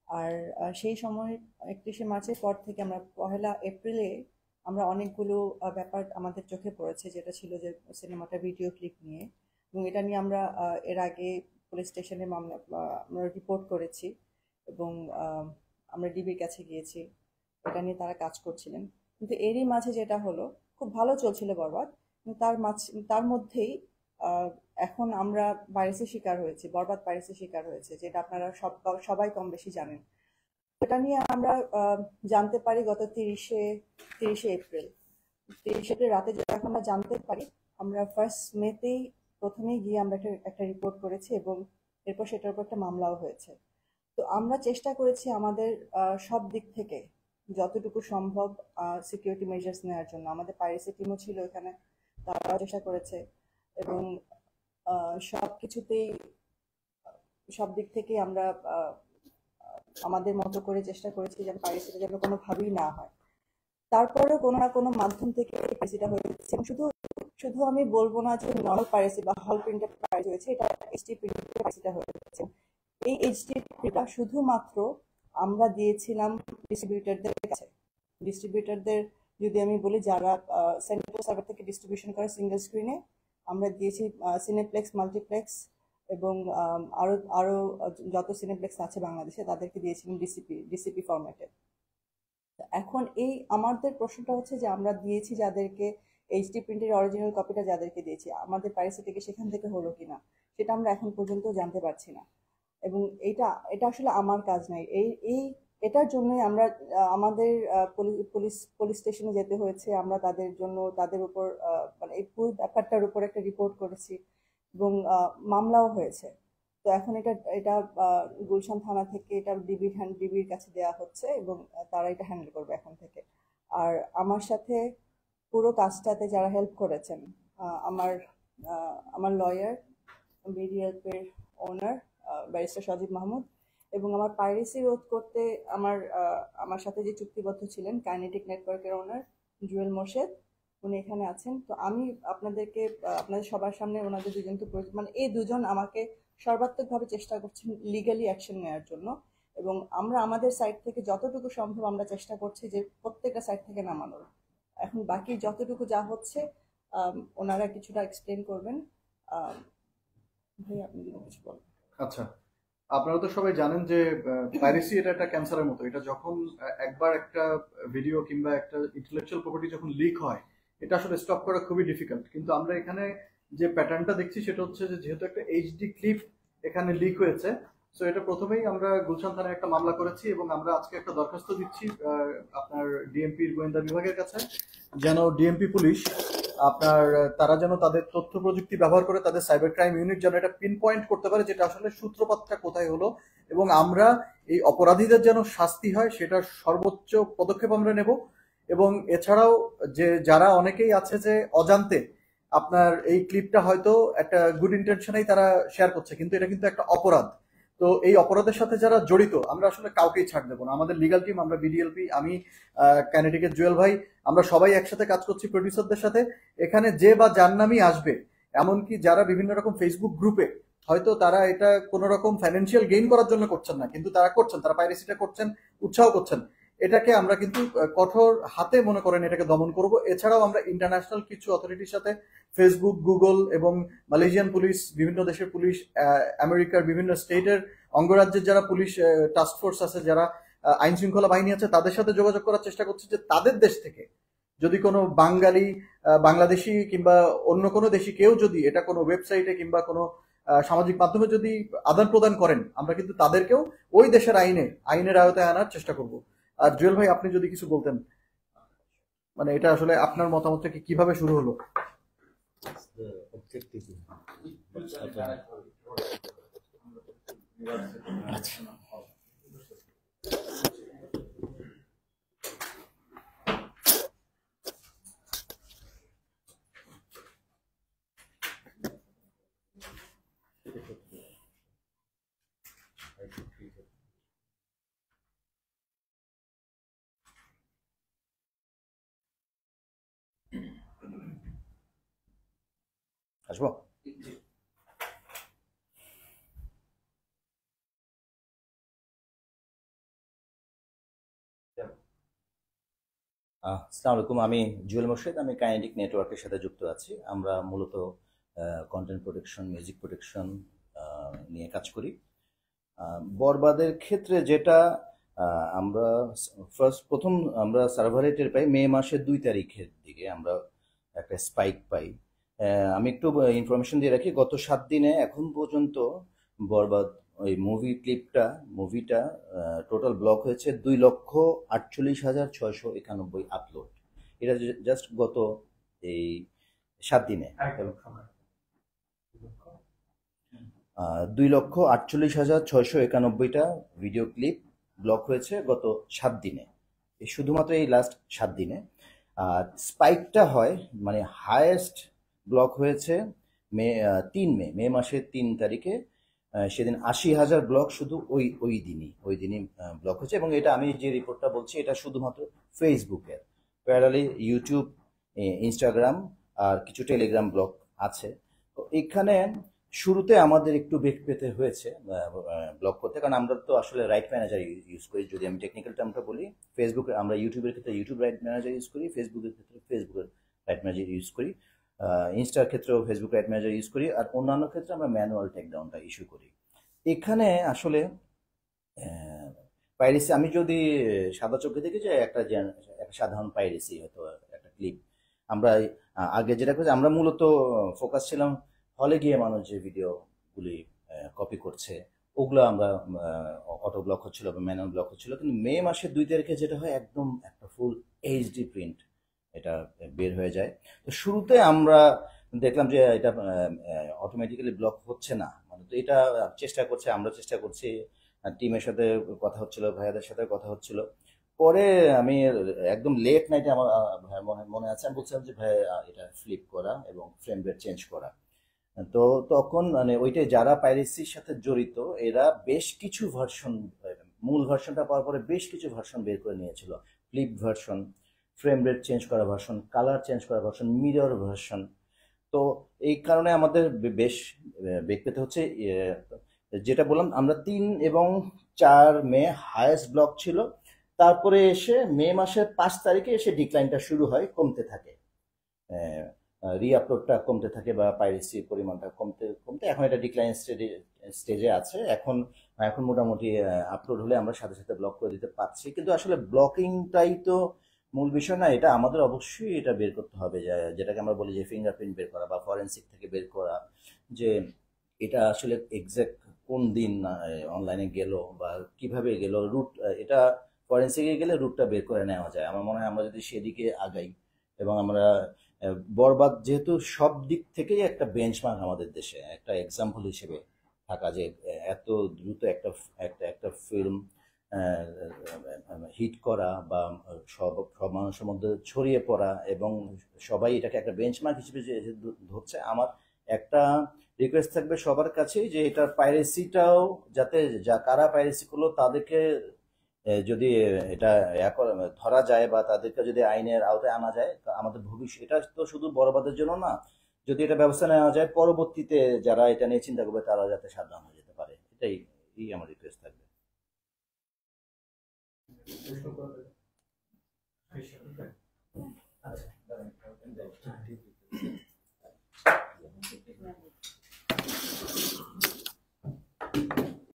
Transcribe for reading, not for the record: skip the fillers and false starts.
আর সেই সময় 31শে মার্চের পর থেকে আমরা 1লা এপ্রিলে আমরা অনেকগুলো ব্যাপার আমাদের চোখে পড়েছে, যেটা ছিল যে সিনেমাটা ভিডিও ক্লিপ নিয়ে। এবং এটা নিয়ে আমরা এর আগে পুলিশ স্টেশনে মামলা আমরা রিপোর্ট করেছি। এবং আহ, আমরা ডিবির কাছে গিয়েছি, এটা নিয়ে তারা কাজ করছিলেন। কিন্তু এরই মাঝে যেটা হলো, খুব ভালো চলছিল বরবাদ, কিন্তু তার মধ্যেই আহ, এখন আমরা ভাইরাসের শিকার হয়েছি, বরবাদ ভাইরাসের শিকার হয়েছে, যেটা আপনারা সবাই কম বেশি জানেন। এটা নিয়ে আমরা জানতে পারি গত তিরিশে এপ্রিল। 30 এপ্রিল রাতে যখন আমরা জানতে পারি, আমরা 1 মেতেই প্রথমেই গিয়ে আমরা একটা রিপোর্ট করেছি, এবং এরপর সেটার উপর একটা মামলাও হয়েছে। তো আমরা চেষ্টা করেছি আমাদের সব দিক থেকে যতটুকু সম্ভব সিকিউরিটি মেজার্স নেওয়ার জন্য। আমাদের পাইরেসি টিমও ছিল এখানে, তারাও চেষ্টা করেছে। এবং সব কিছুতেই, সব দিক থেকেই আমরা আমাদের মতো করে চেষ্টা করেছি যেন পাইরেসিটা যেন কোনোভাবেই না হয়। তারপরেও কোনো না কোনো মাধ্যম থেকে পাইরেসিটা হয়েছে। এবং শুধু শুধু আমি বলবো না যে নর্মাল পাইরেসি বা হল প্রিন্টেড পাইরেসি হয়েছে, এটা এইচডি প্রিন্টেড পাইরেসিটা হয়েছে। এই এইচডি প্রিন্টটা শুধুমাত্র আমরা দিয়েছিলাম ডিস্ট্রিবিউটরদের কাছে। ডিস্ট্রিবিউটরদের যদি আমি বলি, যারা সেন্ট্রাল সার্ভার থেকে ডিস্ট্রিবিউশন করে সিঙ্গেল স্ক্রিনে, আমরা দিয়েছি সিনেপ্লেক্স, মাল্টিপ্লেক্স, এবং আরো আরো যত সিনেপ্লেক্স আছে বাংলাদেশে তাদেরকে দিয়েছিলাম ডিসিপি ফরম্যাটে। এখন এই আমাদের প্রশ্নটা হচ্ছে যে আমরা দিয়েছি যাদেরকে, এইচডি প্রিন্টের অরিজিনাল কপিটা যাদেরকে দিয়েছি, আমাদের পাইরেসি থেকে সেখান থেকে হলো কিনা সেটা আমরা এখন পর্যন্ত জানতে পারছি না। এবং এটা এটা আসলে আমার কাজ নাই। এই এই এটার জন্যই আমরা আমাদের পুলিশ পুলিশ স্টেশনে যেতে হয়েছে। আমরা তাদের জন্য, তাদের উপর মানে এই পুরো ব্যাপারটার উপর একটা রিপোর্ট করেছি, এবং মামলাও হয়েছে। তো এখন এটা এটা গুলশান থানা থেকে এটা ডিবির কাছে দেওয়া হচ্ছে, এবং তারা এটা হ্যান্ডেল করবে এখন থেকে। আর আমার সাথে পুরো কাজটাতে যারা হেল্প করেছেন, আমার আমার লয়ার, বিডিএলপের ওনার ব্যারিস্টার সজীব মাহমুদ, এবং আমার পাইরেসি রোধ করতে আমার সাথে যে চুক্তিবদ্ধ ছিলেন কাইনেটিক নেটওয়ার্কের ওনার জুয়েল মোর্শেদ, উনি এখানে আছেন। তো আমি আপনাদের সবার সামনে ওনাদের দুজনকে মানে এই দুজন আমাকে সর্বাত্মকভাবে চেষ্টা করছেন লিগালি অ্যাকশন নেওয়ার জন্য। এবং আমরা আমাদের সাইড থেকে যতটুকু সম্ভব আমরা চেষ্টা করছি যে প্রত্যেকটা সাইড থেকে নামানোর। এখন বাকি যতটুকু যা হচ্ছে ওনারা কিছুটা এক্সপ্লেন করবেন। আম, ভাই আপনি যদি কিছু বলেন। আচ্ছা, আপনারা তো সবাই জানেন যে পাইরেসি এটা একটা ক্যান্সারের মতো। এটা যখন একবার একটা ভিডিও কিংবা একটা ইন্টেলেকচুয়াল প্রপার্টি যখন লিক হয়, এটা আসলে স্টপ করা খুবই ডিফিকাল্ট। কিন্তু আমরা এখানে যে প্যাটার্নটা দেখছি সেটা হচ্ছে যে যেহেতু একটা এইচডি ক্লিপ এখানে লিক হয়েছে, সো এটা প্রথমেই আমরা গুলশান থানায় একটা মামলা করেছি এবং আমরা আজকে একটা দরখাস্ত দিচ্ছি আপনার ডিএমপির গোয়েন্দা বিভাগের কাছে, যেন ডিএমপি পুলিশ আপনার তারা যেন তাদের তথ্য প্রযুক্তি ব্যবহার করে তাদের সাইবার ক্রাইম ইউনিট যেন এটা পিন পয়েন্ট করতে পারে যেটা আসলে সূত্রপাতটা কোথায় হলো, এবং আমরা এই অপরাধীদের যেন শাস্তি হয় সেটার সর্বোচ্চ পদক্ষেপ আমরা নেব। এবং এছাড়াও যে যারা অনেকেই আছে যে অজান্তে আপনার এই ক্লিপটা হয়তো একটা গুড ইন্টেনশনেই তারা শেয়ার করছে, কিন্তু এটা কিন্তু একটা অপরাধ। তো এই অপরাধের সাথে যারা জড়িত আমরা আসলে কাউকেই ছাড় দেবো না। আমাদের লিগাল টিম, আমরা বিডিএলপি, আমি কাইনেটিকের জুয়েল ভাই, আমরা সবাই একসাথে কাজ করছি প্রডিউসারদের সাথে। এখানে যে বা যার নামই আসবে, এমনকি যারা বিভিন্ন রকম ফেসবুক গ্রুপে হয়তো তারা এটা কোনো রকম ফাইন্যান্সিয়াল গেইন করার জন্য করছেন না, কিন্তু তারা করছেন, তারা পাইরেসিটা করছেন, উৎসাহ করছেন, এটাকে আমরা কিন্তু কঠোর হাতে মনে করেন এটাকে দমন করব। এছাড়াও আমরা ইন্টারন্যাশনাল কিছু অথরিটির সাথে, ফেসবুক, গুগল এবং মালয়েশিয়ান পুলিশ, বিভিন্ন দেশের পুলিশ, আমেরিকার বিভিন্ন স্টেটের অঙ্গরাজ্যের যারা পুলিশ টাস্ক ফোর্স আছে, যারা আইন শৃঙ্খলা বাহিনী আছে, তাদের সাথে যোগাযোগ করার চেষ্টা করছি যে তাদের দেশ থেকে যদি কোনো বাঙালি, বাংলাদেশি কিংবা অন্য কোনো দেশি কেউ যদি এটা কোনো ওয়েবসাইটে কিংবা কোনো সামাজিক মাধ্যমে যদি আদান প্রদান করেন, আমরা কিন্তু তাদেরকেও ওই দেশের আইনের আয়তায় আনার চেষ্টা করব। আর জুয়েল ভাই আপনি যদি কিছু বলতেন, মানে এটা আসলে আপনার মতামত থেকে কিভাবে শুরু হলো? আচ্ছা, আসবো। আসসালামু আলাইকুম। আমি জুয়েল মোর্শেদ। আমি কাইনেটিক নেটওয়ার্কের সাথে যুক্ত আছি। আমরা মূলত কন্টেন্ট প্রোটেকশন, মিউজিক প্রোটেকশন নিয়ে কাজ করি। বরবাদের ক্ষেত্রে যেটা আমরা প্রথম আমরা সার্ভারে টের পাই মে মাসের 2 তারিখের দিকে আমরা একটা স্পাইক পাই। আমি একটু ইনফরমেশন দিয়ে রাখি, গত 7 দিনে এখন পর্যন্ত বরবাদ ওই মুভিটা টোটাল ব্লক হয়েছে 2,48,691 আপলোড। এটা জাস্ট গত এই 7 দিনে 2,48,691টা ভিডিও ক্লিপ ব্লক হয়েছে গত 7 দিনে, এই শুধুমাত্র এই লাস্ট 7 দিনে। আর স্পাইকটা হয় মানে হায়েস্ট ব্লক হয়েছে মে মাসের 3 তারিখে। সেদিন 80,000 ব্লক শুধু ওই দিনই ব্লক হয়েছে। এবং এটা আমি যে রিপোর্টটা বলছি এটা শুধুমাত্র ফেসবুকের, প্যারালি ইউটিউব, ইনস্টাগ্রাম আর কিছু টেলিগ্রাম ব্লক আছে। তো এখানে শুরুতে আমাদের একটু বেগ পেতে হয়েছে ব্লক করতে, কারণ আমরা তো আসলে রাইট ম্যানেজার ইউজ করি। যদি আমি টেকনিক্যাল টার্মটা বলি, ফেসবুক আমরা ইউটিউবের ক্ষেত্রে ইউটিউব রাইট ম্যানেজার ইউজ করি, ফেসবুকের ক্ষেত্রে ফেসবুকের রাইট ম্যানেজার ইউজ করি, ইনস্টার ক্ষেত্রেও ফেসবুক রাইট ম্যানেজার ইউজ করি, আর অন্যান্য ক্ষেত্রে আমরা ম্যানুয়াল টেকডাউনটা ইস্যু করি। এখানে আসলে পাইরেসি আমি যদি সাদা চোখে দেখি যে একটা সাধারণ পাইরেসি হয়তো একটা ক্লিপ আমরা আগে যেটা করেছি, আমরা মূলত ফোকাস ছিলাম হলে গিয়ে মানুষ যে ভিডিওগুলি কপি করছে ওগুলো আমরা অটো ব্লক হচ্ছিল বা ম্যানুয়াল ব্লক হচ্ছিল। কিন্তু মে মাসের 2 তারিখে যেটা হয় একদম একটা ফুল এইচডি প্রিন্ট এটা বের হয়ে যায়। তো শুরুতে আমরা দেখলাম যে এটা অটোমেটিক্যালি ব্লক হচ্ছে না, মানে তো এটা আমরা চেষ্টা করছি, টিমের সাথে কথা হচ্ছিল, ভাইয়াদের সাথে কথা হচ্ছিল। পরে আমি একদম লেট নাইটে আমার ভাইয়ের মনে আছে, আমি বলছিলাম যে ভাই এটা ফ্লিপ করা এবং ফ্রেম রেট চেঞ্জ করা। তো তখন মানে ওইটাই যারা পাইরেসির সাথে জড়িত এরা বেশ কিছু ভার্সন, মূল ভার্সনটা পাওয়ার পরে বেশ কিছু ভার্সন বের করে নিয়েছিল। Flip version, frame rate change করা ভার্সন, কালার চেঞ্জ করা ভার্সন, মিরর ভার্সন। তো এই কারণে আমাদের বেশ বেগ পেতে হচ্ছে। যেটা বললাম আমরা 3 এবং 4 মে হায়েস্ট ব্লক ছিল, তারপরে এসে মে মাসের 5 তারিখে এসে ডিক্লাইনটা শুরু হয়, কমতে থাকে, রিআপলোডটা কমতে থাকে বা পাইরেসির পরিমাণটা কমতে কমতে এখন এটা ডিক্লাইন স্টেজে আছে। এখন মোটামুটি আপলোড হলে আমরা সাথে সাথে ব্লক করে দিতে পারছি। কিন্তু আসলে ব্লকিংটাই তো মূল বিষয় না, এটা আমাদের অবশ্যই এটা বের করতে হবে, যেটাকে আমরা বলি যে ফিঙ্গারপ্রিন্ট বের করা বা ফরেনসিক থেকে বের করা, যে এটা আসলে এক্সাক্ট কোন দিন অনলাইনে গেল বা কিভাবে গেল, রুট এটা ফরেন্সিকে গেলে রুটটা বের করে নেওয়া যায়। আমার মনে হয় আমরা যদি সেদিকে আগাই এবং আমরা বরবাদ যেহেতু সব দিক থেকেই একটা বেঞ্চমার্ক আমাদের দেশে, একটা এক্সাম্পল হিসেবে থাকা, যে এত দ্রুত একটা একটা একটা ফিল্ম হিট করা বা সব সব মানুষের মধ্যে ছড়িয়ে পড়া এবং সবাই এটাকে একটা বেঞ্চমার্ক হিসেবে যে ধরছে। আমার একটা রিকোয়েস্ট থাকবে সবার কাছেই যে এটা পাইরেসিটাও যাতে কারা পাইরেসি করলো তাদেরকে যদি এটা ধরা যায় বা তাদেরকে যদি আইনের আওতায় আনা যায়, আমাদের ভবিষ্যৎ এটা তো শুধু বরবাদের জন্য না, যদি এটা ব্যবস্থা নেওয়া যায় পরবর্তীতে যারা এটা নিয়ে চিন্তা করবে তারা যাতে সাবধান হয়ে যেতে পারে, এটাই আমার রিকোয়েস্ট থাকবে।